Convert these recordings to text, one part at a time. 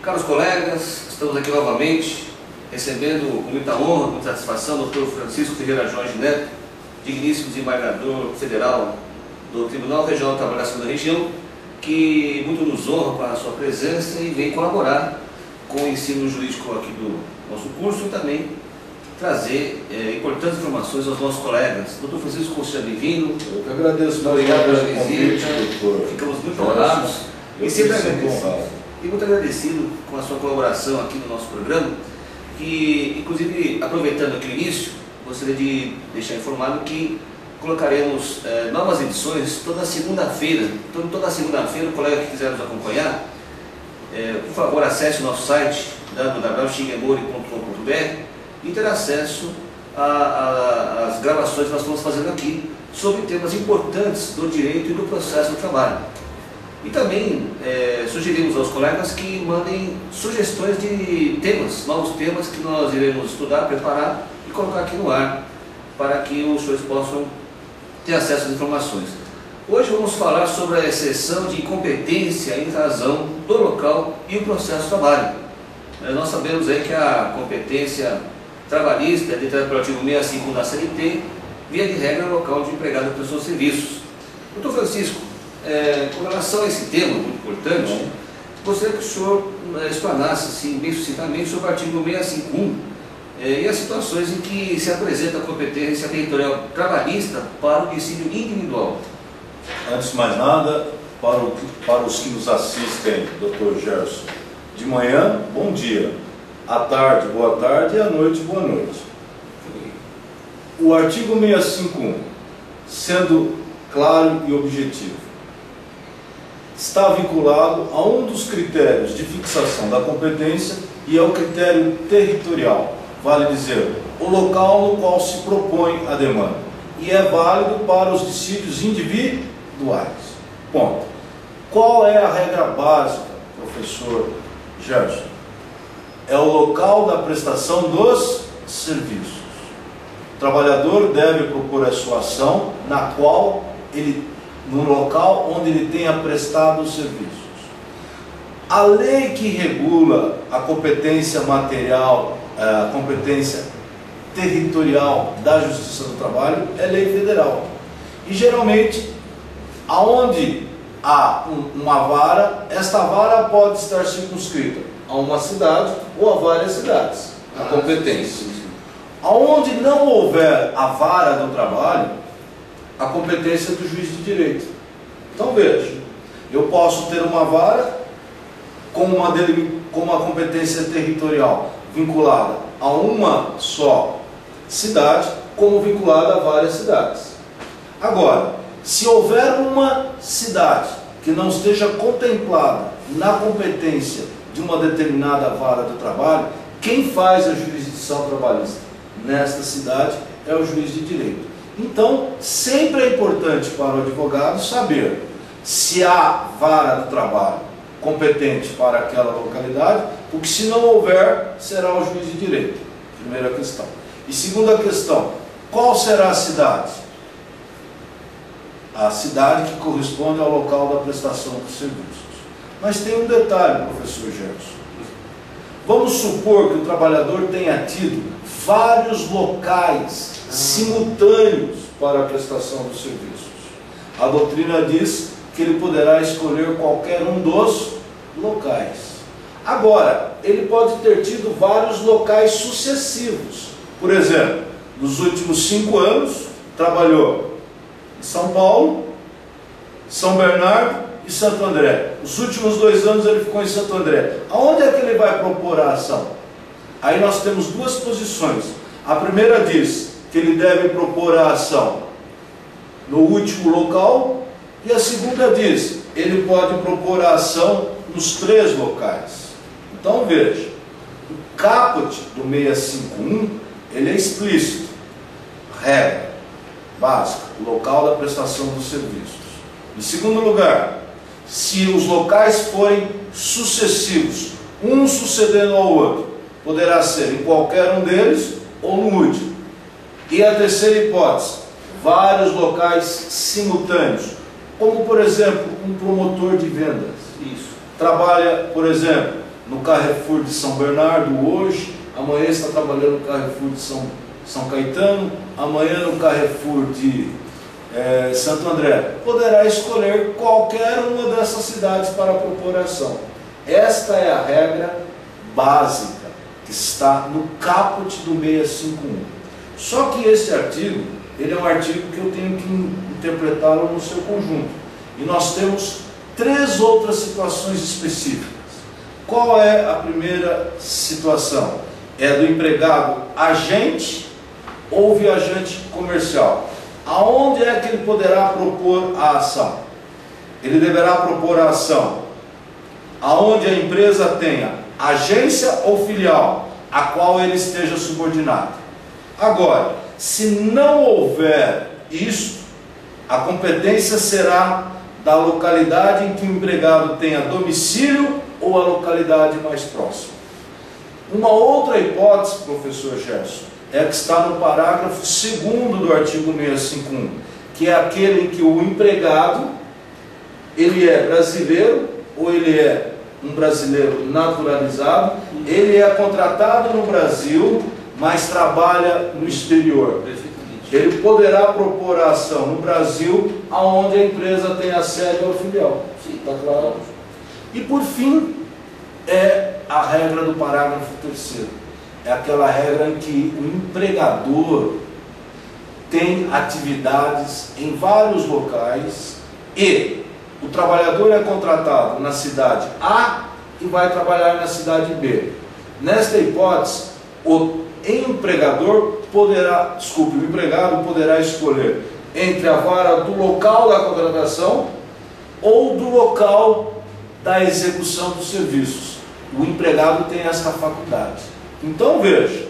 Caros colegas, estamos aqui novamente recebendo com muita honra, com muita satisfação o Dr. Francisco Ferreira Jorge Neto, digníssimo desembargador federal do Tribunal Regional do Trabalho da Segunda Região, que muito nos honra com a sua presença e vem colaborar com o ensino jurídico aqui do nosso curso e também trazer importantes informações aos nossos colegas. Dr. Francisco, seja bem-vindo. Eu que agradeço. Obrigado pela visita. Ficamos muito honrados e sempre agradecidos. E muito agradecido com a sua colaboração aqui no nosso programa, que, inclusive, aproveitando aqui o início, gostaria de deixar informado que colocaremos novas edições toda segunda-feira. Então, toda segunda-feira, o colega que quiser nos acompanhar, por favor, acesse o nosso site www.shigemori.com.br e ter acesso às gravações que nós estamos fazendo aqui sobre temas importantes do direito e do processo do trabalho. E também sugerimos aos colegas que mandem sugestões de temas, novos temas que nós iremos estudar, preparar e colocar aqui no ar, para que os senhores possam ter acesso às informações. Hoje vamos falar sobre a exceção de incompetência em razão do local e o processo de trabalho. Nós sabemos aí que a competência trabalhista é determinada pelo artigo 65 da CLT, via de regra, o local de empregado prestou serviços. Dr. Francisco, com relação a esse tema muito importante, gostaria que o senhor explanasse assim, bem sucintamente sobre o artigo 651 e as situações em que se apresenta a competência territorial trabalhista para o dissídio individual. Antes de mais nada, para os que nos assistem, Dr. Gerson, de manhã, bom dia, à tarde, boa tarde, e à noite, boa noite. O artigo 651, sendo claro e objetivo, está vinculado a um dos critérios de fixação da competência e é o critério territorial, vale dizer, o local no qual se propõe a demanda, e é válido para os dissídios individuais. Ponto. Qual é a regra básica, professor Gerson? É o local da prestação dos serviços. O trabalhador deve propor a sua ação no local onde ele tenha prestado os serviços. A lei que regula a competência material, a competência territorial da Justiça do Trabalho é lei federal. E geralmente, aonde há uma vara, esta vara pode estar circunscrita a uma cidade ou a várias cidades, a competência. Aonde não houver a vara do trabalho, a competência é do juiz de direito. Então veja, eu posso ter uma vara com uma competência territorial vinculada a uma só cidade, como vinculada a várias cidades. Agora, se houver uma cidade que não esteja contemplada na competência de uma determinada vara do trabalho, quem faz a jurisdição trabalhista nesta cidade é o juiz de direito. Então, sempre é importante para o advogado saber se há vara do trabalho competente para aquela localidade, porque se não houver, será o juiz de direito. Primeira questão. E segunda questão, qual será a cidade? A cidade que corresponde ao local da prestação dos serviços. Mas tem um detalhe, professor Gerson. Vamos supor que o trabalhador tenha tido vários locais simultâneos para a prestação dos serviços. A doutrina diz que ele poderá escolher qualquer um dos locais. Agora, ele pode ter tido vários locais sucessivos. Por exemplo, nos últimos 5 anos, trabalhou em São Paulo, São Bernardo e Santo André. Os últimos 2 anos ele ficou em Santo André. Aonde é que ele vai propor a ação? Aí nós temos duas posições. A primeira diz que ele deve propor a ação no último local, e a segunda diz, ele pode propor a ação nos 3 locais. Então veja, o caput do 651, ele é explícito. Regra básica, o local da prestação dos serviços. Em segundo lugar, se os locais forem sucessivos, um sucedendo ao outro, poderá ser em qualquer um deles ou no último. E a terceira hipótese, vários locais simultâneos, como por exemplo um promotor de vendas. Isso. Trabalha, por exemplo, no Carrefour de São Bernardo hoje, amanhã está trabalhando no Carrefour de São Caetano, amanhã no Carrefour de Santo André, poderá escolher qualquer uma dessas cidades para propor ação. Esta é a regra básica que está no caput do 651. Só que esse artigo, ele é um artigo que eu tenho que interpretá-lo no seu conjunto. E nós temos 3 outras situações específicas. Qual é a primeira situação? É do empregado agente ou viajante comercial. Aonde é que ele poderá propor a ação? Ele deverá propor a ação aonde a empresa tenha agência ou filial, a qual ele esteja subordinado. Agora, se não houver isto, a competência será da localidade em que o empregado tenha domicílio ou a localidade mais próxima. Uma outra hipótese, professor Gerson, é que está no parágrafo 2º do artigo 651, que é aquele em que o empregado, ele é brasileiro ou ele é um brasileiro naturalizado, ele é contratado no Brasil, mas trabalha no exterior. Ele poderá propor a ação no Brasil, aonde a empresa tem a sede ou filial. Sim, está claro. E por fim, é a regra do parágrafo 3º. É aquela regra em que o empregador tem atividades em vários locais e o trabalhador é contratado na cidade A e vai trabalhar na cidade B. Nesta hipótese, o empregado poderá escolher entre a vara do local da contratação ou do local da execução dos serviços. O empregado tem essa faculdade. Então veja,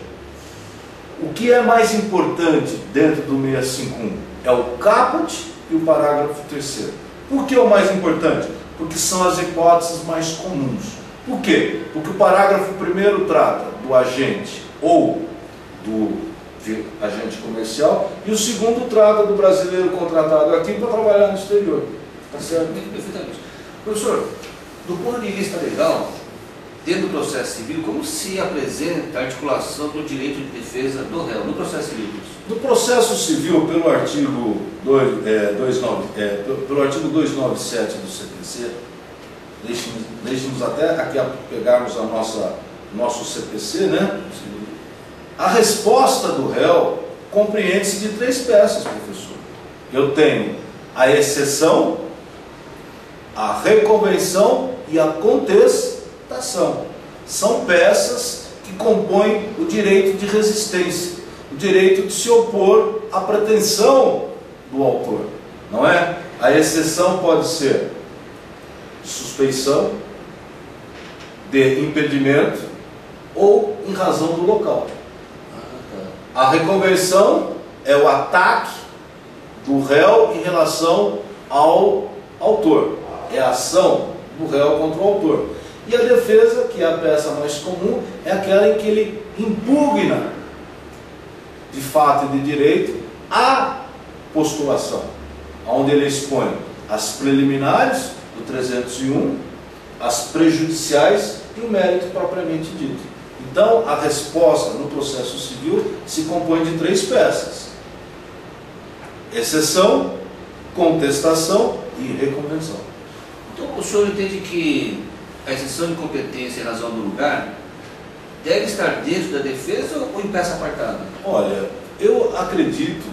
o que é mais importante dentro do 651 é o caput e o parágrafo 3º. Por que é o mais importante? Porque são as hipóteses mais comuns. Por quê? Porque o parágrafo 1º trata do agente ou do agente comercial e o 2º trata do brasileiro contratado aqui para trabalhar no exterior. Está certo? Perfeitamente. Professor, do ponto de vista legal, dentro do processo civil, como se apresenta a articulação do direito de defesa do réu no processo civil? No processo civil, pelo artigo 297 do CPC, deixe-nos até aqui pegarmos nosso CPC, né? A resposta do réu compreende-se de 3 peças, professor. Eu tenho a exceção, a reconvenção e a contestação. São peças que compõem o direito de resistência, o direito de se opor à pretensão do autor, não é? A exceção pode ser de suspeição, de impedimento ou em razão do local. A reconvenção é o ataque do réu em relação ao autor, é a ação do réu contra o autor. E a defesa, que é a peça mais comum, é aquela em que ele impugna de fato e de direito a postulação, onde ele expõe as preliminares do 301, as prejudiciais e o mérito propriamente dito. Então, a resposta no processo civil se compõe de 3 peças: exceção, contestação e reconvenção. Então, o senhor entende que a exceção de competência em razão do lugar deve estar dentro da defesa ou em peça apartada? Olha, eu acredito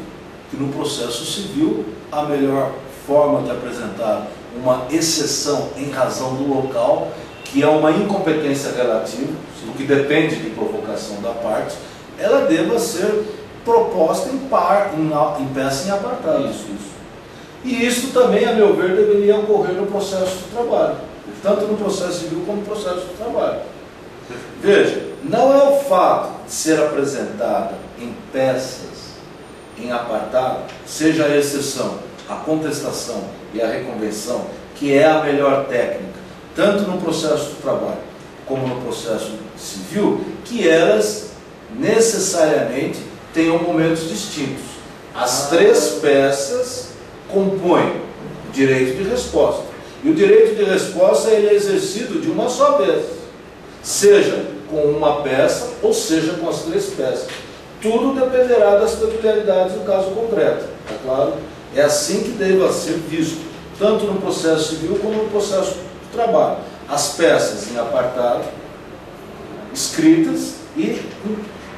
que no processo civil a melhor forma de apresentar uma exceção em razão do local, que é uma incompetência relativa, o que depende de provocação da parte, ela deva ser proposta em peça em apartado. Isso. E isso também, a meu ver, deveria ocorrer no processo de trabalho, tanto no processo civil como no processo de trabalho. Veja, não é o fato de ser apresentada em peças em apartado, seja a exceção, a contestação e a reconvenção, que é a melhor técnica, tanto no processo de trabalho como no processo civil, que elas necessariamente tenham momentos distintos. As 3 peças compõem o direito de resposta. E o direito de resposta ele é exercido de uma só vez. seja com uma peça ou seja com as 3 peças. Tudo dependerá das peculiaridades do caso concreto, é claro? É assim que deva ser visto, tanto no processo civil como no processo do trabalho. As peças em apartado, escritas e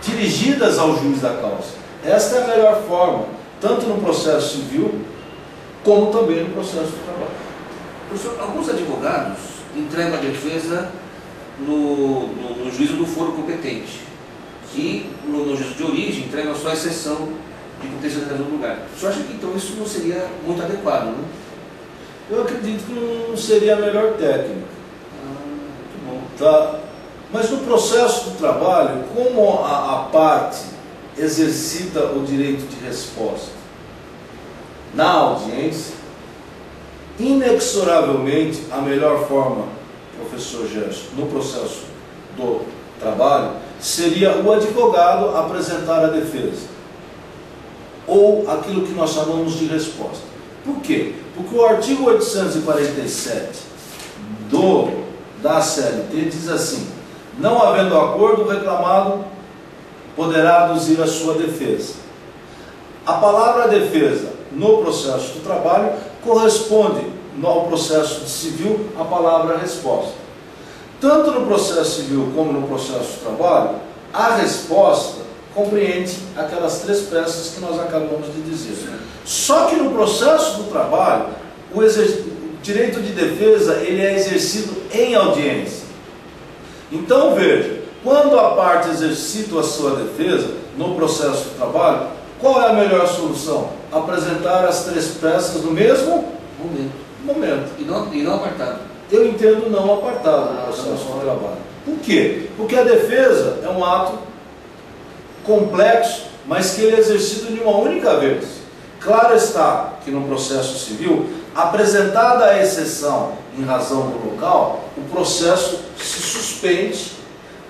dirigidas ao juiz da causa. Esta é a melhor forma, tanto no processo civil como também no processo do trabalho. Professor, alguns advogados entregam a defesa no juízo do foro competente e no juízo de origem entregam só a exceção de competência da razão do lugar. O senhor acha que então isso não seria muito adequado, né? Eu acredito que não seria a melhor técnica. Muito bom. Tá? Mas no processo do trabalho, como a parte exercita o direito de resposta na audiência, inexoravelmente a melhor forma, professor Gerson, no processo do trabalho, seria o advogado apresentar a defesa, ou aquilo que nós chamamos de resposta. Por quê? Porque o artigo 847 da CLT diz assim: não havendo acordo, o reclamado poderá aduzir a sua defesa. A palavra defesa no processo do trabalho corresponde ao processo civil à palavra resposta. Tanto no processo civil como no processo do trabalho, a resposta compreende aquelas 3 peças que nós acabamos de dizer. Só que no processo do trabalho, o direito de defesa ele é exercido em audiência. Então veja, quando a parte exercita a sua defesa no processo do trabalho, qual é a melhor solução? Apresentar as 3 peças no mesmo momento. E não apartado. Eu entendo não apartado no processo do trabalho. Por quê? Porque a defesa é um ato complexo, mas que ele é exercido de uma única vez. Claro está que no processo civil, apresentada a exceção em razão do local, o processo se suspende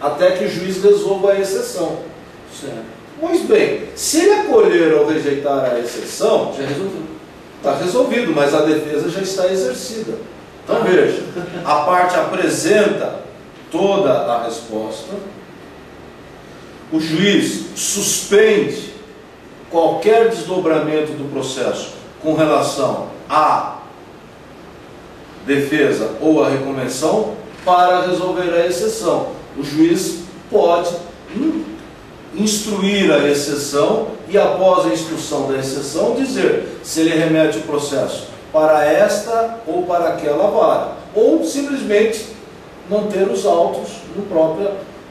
até que o juiz resolva a exceção. Certo. Pois bem, se ele acolher ou rejeitar a exceção, Já resolveu. está resolvido, mas a defesa já está exercida. Então veja, a parte apresenta toda a resposta, o juiz suspende qualquer desdobramento do processo com relação à defesa ou à reconvenção para resolver a exceção. O juiz pode instruir a exceção e, após a instrução da exceção, dizer se ele remete o processo para esta ou para aquela vara, ou simplesmente manter os autos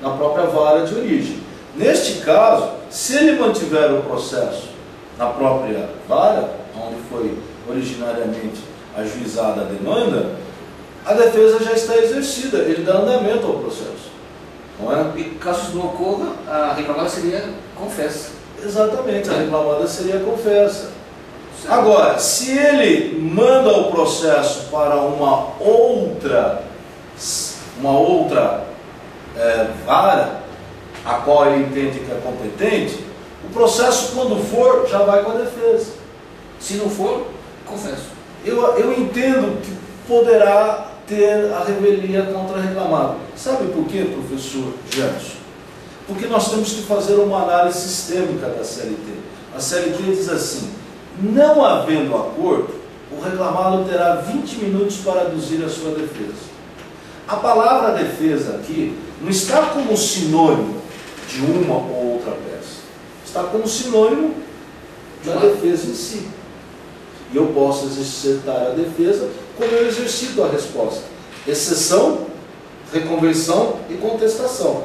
na própria vara de origem. Neste caso, se ele mantiver o processo na própria vara, onde foi originariamente ajuizada a demanda, a defesa já está exercida, ele dá andamento ao processo. Não é? E caso isso não ocorra, a reclamada seria confessa. Exatamente, a reclamada seria confessa. Agora, se ele manda o processo para uma outra vara, a qual ele entende que é competente, o processo, quando for, já vai com a defesa. Se não for, confesso. Eu entendo que poderá ter a revelia contra reclamado. Sabe por quê, professor Gerson? Porque nós temos que fazer uma análise sistêmica da CLT. A CLT diz assim: não havendo acordo, o reclamado terá 20 minutos para aduzir a sua defesa. A palavra defesa aqui não está como sinônimo de uma ou outra peça. Está como sinônimo da defesa em si. E eu posso exercitar a defesa como eu exercito a resposta. Exceção, reconvenção e contestação.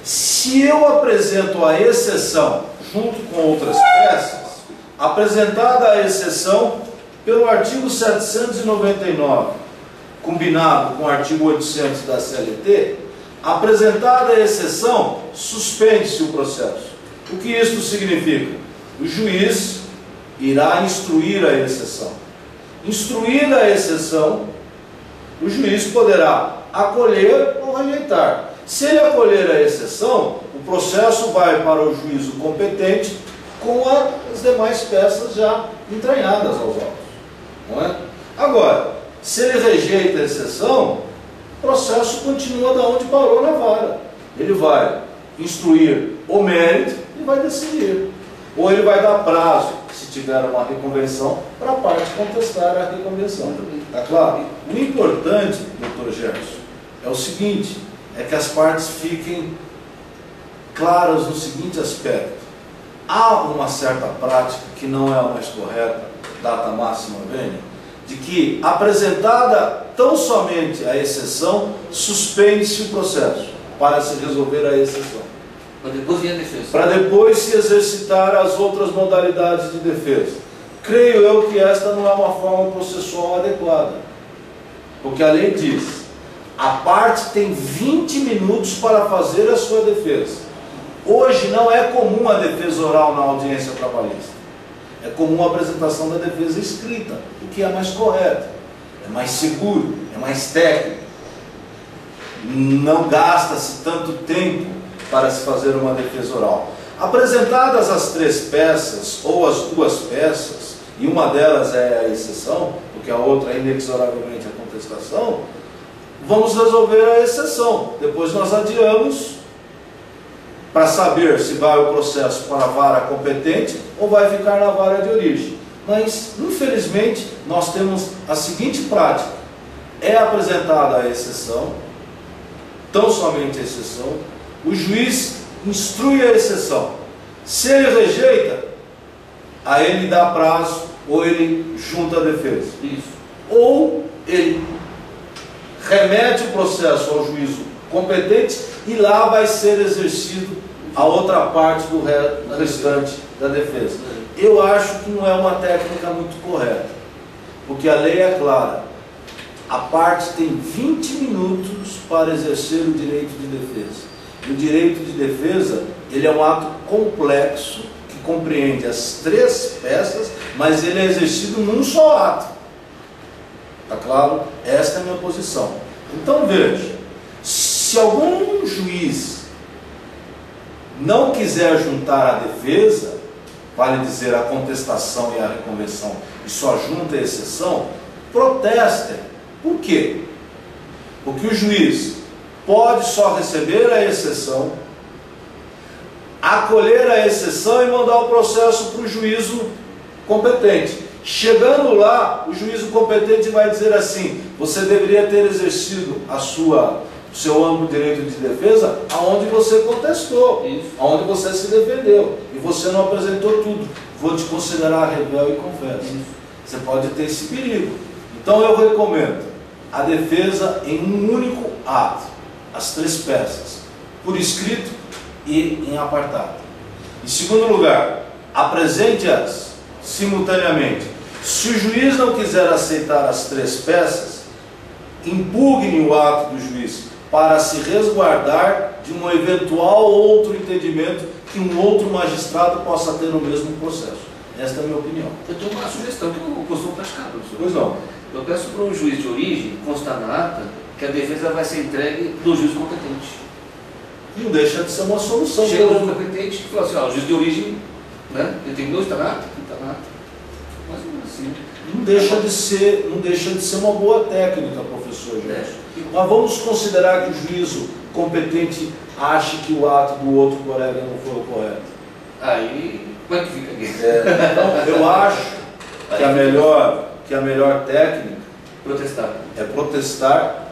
Se eu apresento a exceção junto com outras peças, apresentada a exceção pelo artigo 799, combinado com o artigo 800 da CLT, apresentada a exceção, suspende-se o processo. O que isto significa? O juiz irá instruir a exceção. Instruída a exceção, o juiz poderá acolher ou rejeitar. Se ele acolher a exceção, o processo vai para o juízo competente com as demais peças já entranhadas aos autos. Não é? Agora, se ele rejeita a exceção, o processo continua da onde parou na vara. Ele vai instruir o mérito e vai decidir. Ou ele vai dar prazo, se tiver uma reconvenção, para a parte contestar a reconvenção. Está claro? O importante, doutor Gerson, é o seguinte, é que as partes fiquem claras no seguinte aspecto. Há uma certa prática, que não é a mais correta, data máxima vênia, de que, apresentada tão somente a exceção, suspende-se o processo para se resolver a exceção. Para depois vir a defesa. Para depois se exercitar as outras modalidades de defesa. Creio eu que esta não é uma forma processual adequada. Porque a lei diz, a parte tem 20 minutos para fazer a sua defesa. Hoje não é comum a defesa oral na audiência trabalhista. É comum a apresentação da defesa escrita, o que é mais correto, é mais seguro, é mais técnico. Não gasta-se tanto tempo para se fazer uma defesa oral. Apresentadas as 3 peças, ou as 2 peças, e uma delas é a exceção, porque a outra é inexoravelmente a contestação, vamos resolver a exceção. Depois nós adiamos para saber se vai o processo para a vara competente ou vai ficar na vara de origem. Mas, infelizmente, nós temos a seguinte prática. É apresentada a exceção, tão somente a exceção, o juiz instrui a exceção. Se ele rejeita, a ele dá prazo ou ele junta a defesa. Isso. Ou ele remete o processo ao juízo competente e lá vai ser exercido a outra parte do restante da defesa. Eu acho que não é uma técnica muito correta, porque a lei é clara. A parte tem 20 minutos para exercer o direito de defesa. O direito de defesa, ele é um ato complexo, que compreende as 3 peças, mas ele é exercido num só ato. Está claro? Esta é a minha posição. Então veja, se algum juiz não quiser juntar a defesa, vale dizer a contestação e a reconvenção, e só junta a exceção, protestem. Por quê? Porque o juiz pode só receber a exceção, acolher a exceção e mandar o processo para o juízo competente. Chegando lá, o juízo competente vai dizer assim: você deveria ter exercido o seu amplo direito de defesa aonde você contestou, aonde você se defendeu, e você não apresentou tudo. Vou te considerar rebelde e confesso. Você pode ter esse perigo. Então eu recomendo a defesa em um único ato, as 3 peças, por escrito e em apartado. Em segundo lugar, apresente-as simultaneamente. Se o juiz não quiser aceitar as 3 peças, impugne o ato do juiz para se resguardar de um eventual outro entendimento que um outro magistrado possa ter no mesmo processo. Esta é a minha opinião. Eu tenho uma sugestão que eu costumo praticar, professor. Pois não. Eu peço para o juiz de origem constar na ata que a defesa vai ser entregue do juiz competente. Não deixa de ser uma solução. Chega o juiz competente e fala assim: ó, o juiz de origem, né, ele tem 2, está na ata, está na ata. Mais ou menos assim. Não deixa de ser uma boa técnica, professor Gerson. Mas vamos considerar que o juízo competente ache que o ato do outro colega não foi o correto. Aí, como é que fica aqui? Então, eu acho que a melhor técnica é protestar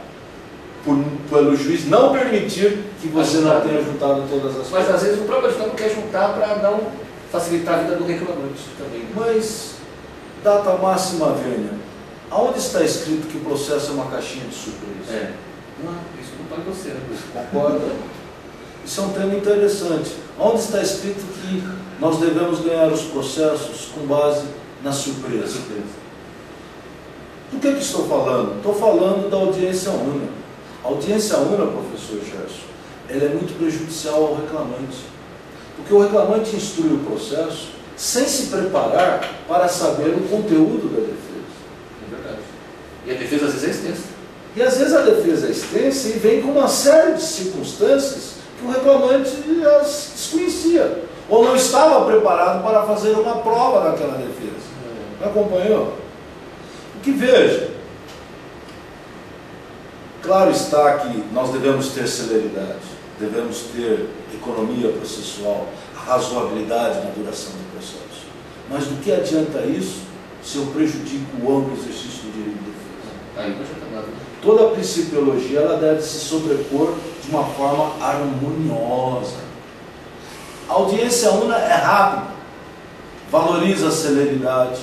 pelo juiz não permitir que você não tenha juntado todas as coisas. Mas às vezes o próprio advogado não quer juntar para não facilitar a vida do reclamante também. Mas, data máxima vênia, aonde está escrito que o processo é uma caixinha de surpresa? Isso não pode você, né? Concorda? Isso é um tema interessante. Onde está escrito que nós devemos ganhar os processos com base na surpresa? Do que estou falando? Estou falando da audiência una. A audiência una, professor Gerson, ela é muito prejudicial ao reclamante. Porque o reclamante instrui o processo sem se preparar para saber o conteúdo da defesa. É verdade. E a defesa às vezes é extensa. E às vezes a defesa é extensa e vem com uma série de circunstâncias que o reclamante as desconhecia. Ou não estava preparado para fazer uma prova daquela defesa. Me acompanhou? Porque veja, Claro está que nós devemos ter celeridade, devemos ter economia processual, razoabilidade na duração do processo. Mas do que adianta isso se eu prejudico o amplo exercício do direito de defesa? Toda a principiologia ela deve se sobrepor de uma forma harmoniosa. A audiência una é rápida, valoriza a celeridade,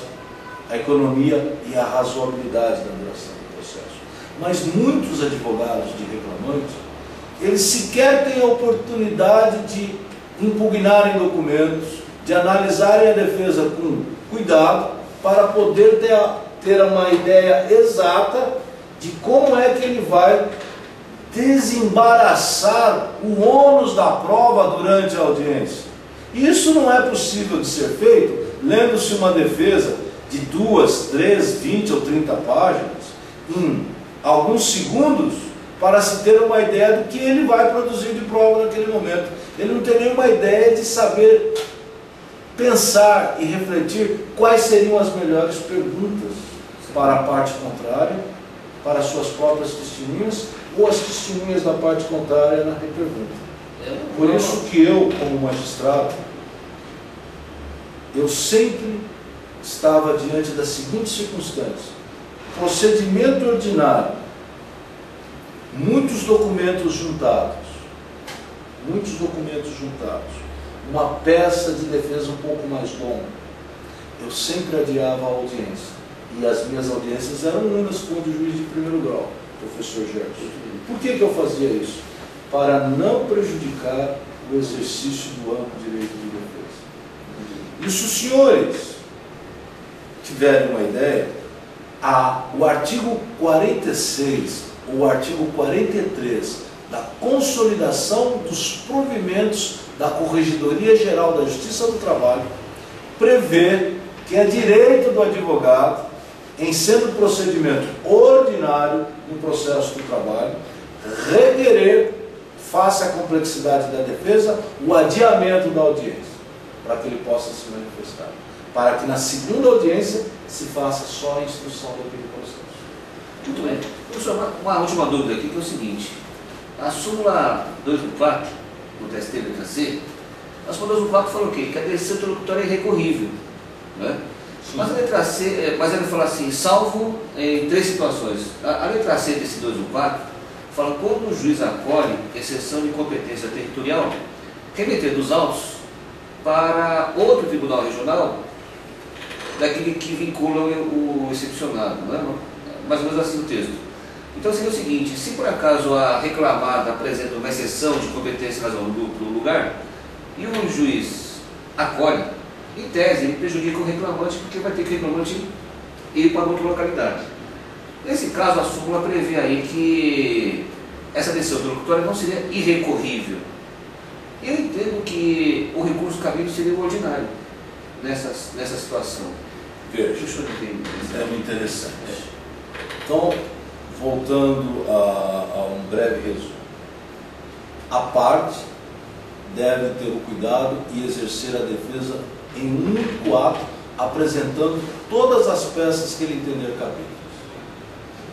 a economia e a razoabilidade da duração do processo. Mas muitos advogados de reclamantes, eles sequer têm a oportunidade de impugnarem documentos, de analisarem a defesa com cuidado, para poder ter uma ideia exata de como é que ele vai desembaraçar o ônus da prova durante a audiência. Isso não é possível de ser feito lendo-se uma defesa de 2, 3, 20 ou 30 páginas em alguns segundos para se ter uma ideia do que ele vai produzir de prova naquele momento. Ele não tem nenhuma ideia de saber pensar e refletir quais seriam as melhores perguntas para a parte contrária, para suas próprias testemunhas ou as testemunhas da parte contrária na repergunta. Por isso que eu, como magistrado, eu sempre estava diante da seguinte circunstância: procedimento ordinário, muitos documentos juntados, uma peça de defesa um pouco mais longa, eu sempre adiava a audiência. E as minhas audiências eram unas com o juiz de primeiro grau, professor Gerson. Por que eu fazia isso? Para não prejudicar o exercício do amplo direito de defesa. E se os senhores tiverem uma ideia, o artigo 46 ou o artigo 43 da consolidação dos provimentos da Corregedoria Geral da Justiça do Trabalho prevê que é direito do advogado, em sendo procedimento ordinário no processo do trabalho, requerer, face à complexidade da defesa, o adiamento da audiência, para que ele possa se manifestar, para que na segunda audiência se faça só a instrução daquele processo. Muito bem. Professor, uma última dúvida aqui, que é o seguinte: a súmula 214 do TST letra C, a súmula 214 falou o quê? Que a decisão interlocutória é irrecorrível, né? Mas a letra C, mas ele fala assim, salvo em 3 situações. A letra C desse 214 fala quando o juiz acolhe exceção de competência territorial, remeter dos autos para outro tribunal regional daquele que vincula o excepcionado, não é? Mais ou menos assim o texto. Então seria o seguinte: se por acaso a reclamada apresenta uma exceção de competência em razão do lugar, e o juiz acolhe, em tese ele prejudica o reclamante, porque vai ter que o reclamante ir para outra localidade. Nesse caso, a súmula prevê aí que essa decisão interlocutória não seria irrecorrível. Eu entendo que o recurso cabido seria o ordinário nessa situação. Veja, é muito interessante. Então, voltando a um breve resumo. A parte deve ter o cuidado e exercer a defesa em um único ato, apresentando todas as peças que ele entender cabíveis.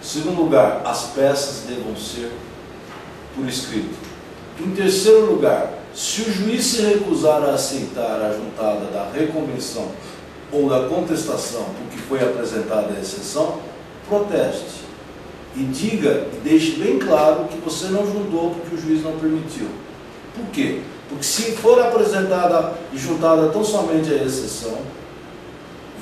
Em segundo lugar, as peças devam ser por escrito. Em terceiro lugar, se o juiz se recusar a aceitar a juntada da reconvenção ou da contestação por que foi apresentada a exceção, proteste e diga e deixe bem claro que você não juntou porque o juiz não permitiu. Por quê? Porque se for apresentada e juntada tão somente a exceção,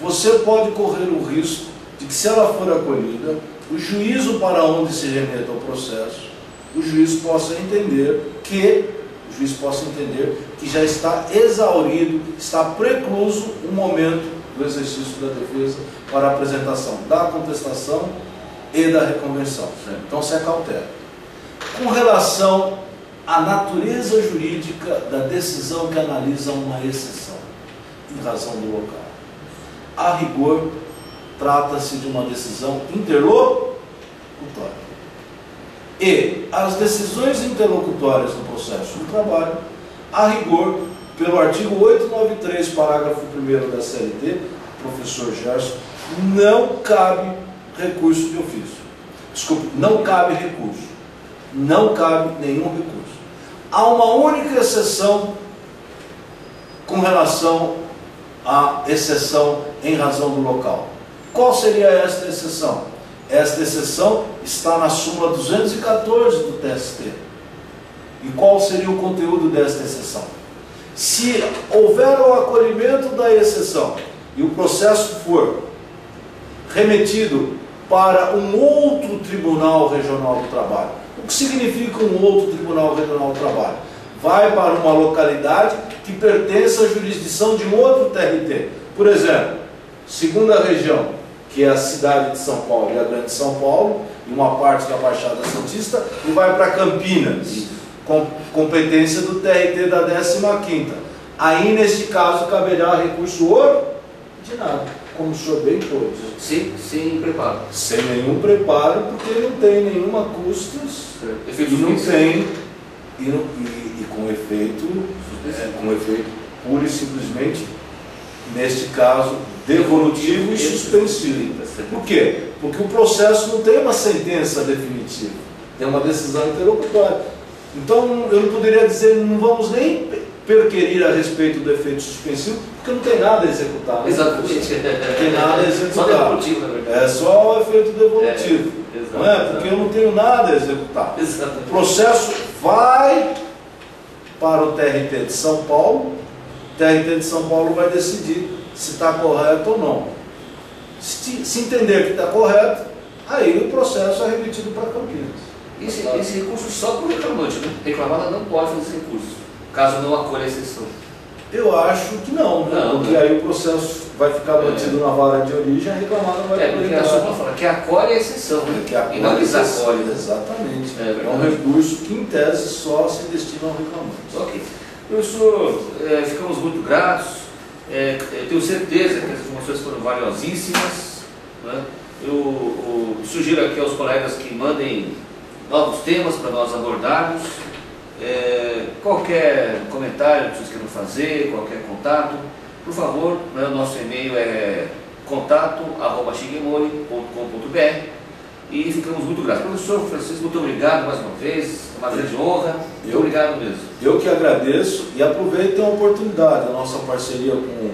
você pode correr o risco de que, se ela for acolhida, o juízo para onde se remeta o processo, o juiz possa entender que já está exaurido, está precluso o momento do exercício da defesa para a apresentação da contestação e da reconvenção. Então se acautela. Com relação à natureza jurídica da decisão que analisa uma exceção, em razão do local, a rigor, trata-se de uma decisão interlocutória. E as decisões interlocutórias no processo do trabalho, a rigor, pelo artigo 893, parágrafo 1º da CLT, professor Gerson, não cabe recurso de ofício. Desculpe, não cabe recurso. não cabe nenhum recurso. Há uma única exceção com relação à exceção em razão do local. Qual seria esta exceção? Esta exceção está na súmula 214 do TST. E qual seria o conteúdo desta exceção? Se houver o acolhimento da exceção e o processo for remetido para um outro Tribunal Regional do Trabalho, o que significa um outro Tribunal Regional do Trabalho? Vai para uma localidade que pertence à jurisdição de um outro TRT. Por exemplo, segunda região, que é a cidade de São Paulo e a Grande São Paulo, e uma parte da Baixada Santista, e vai para Campinas, com competência do TRT da 15ª. Aí, neste caso, caberá recurso ordinário, como o senhor bem pôde. Sem preparo. Sem nenhum preparo, porque não tem nenhuma custas, e não tem, e com efeito pura e simplesmente, neste caso, devolutivo e suspensivo. Por quê? Porque o processo não tem uma sentença definitiva, tem uma decisão interlocutória. Então, eu não poderia dizer, não vamos nem perquerir a respeito do efeito suspensivo, porque não tem nada a executar. Né? Exatamente. Não tem nada a executar. Só devolutivo, na verdade. É só o efeito devolutivo. Exato, não é? Porque eu não tenho nada a executar. Exatamente. O processo vai para o TRT de São Paulo, o TRT de São Paulo vai decidir se está correto ou não. Se entender que está correto, aí o processo é remetido para Campinas. Esse recurso só para o reclamante, né? Reclamada não pode fazer esse recurso, caso não acolha a exceção. Eu acho que não, né? Não, porque aí o processo vai ficar mantido na vara de origem, a reclamada vai poder porque a súmula fala que acolhe a exceção, né? E não desacolhe. Exatamente. É um recurso que, em tese, só se destina ao reclamante. Ok. Professor, ficamos muito gratos. Tenho certeza que as informações foram valiosíssimas. Né? Eu sugiro aqui aos colegas que mandem novos temas para nós abordarmos. Qualquer comentário que vocês queiram fazer, qualquer contato, por favor, né, o nosso e-mail é contato@shigemori.com.br e ficamos muito gratos. Professor Francisco, muito obrigado mais uma vez, uma grande honra, muito obrigado mesmo. Eu que agradeço e aproveito a oportunidade, a nossa parceria com o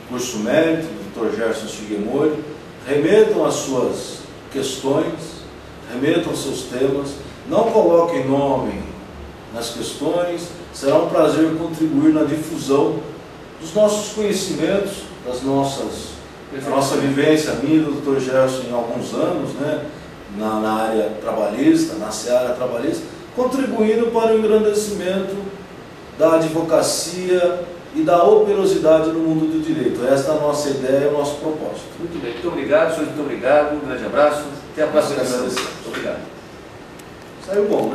Curso Mérito, do Dr. Gerson Shigemori, remetam as suas questões, remetam os seus temas, não coloquem nome nas questões, será um prazer contribuir na difusão dos nossos conhecimentos, da nossa vivência, minha do Dr. Gerson em alguns anos, né, na área trabalhista, na seara trabalhista, contribuindo para o engrandecimento da advocacia e da operosidade no mundo do direito. Esta é a nossa ideia, o nosso propósito. Muito bem, muito obrigado, senhor, muito obrigado, um grande abraço, até a próxima. Muito obrigado. Saiu bom, né?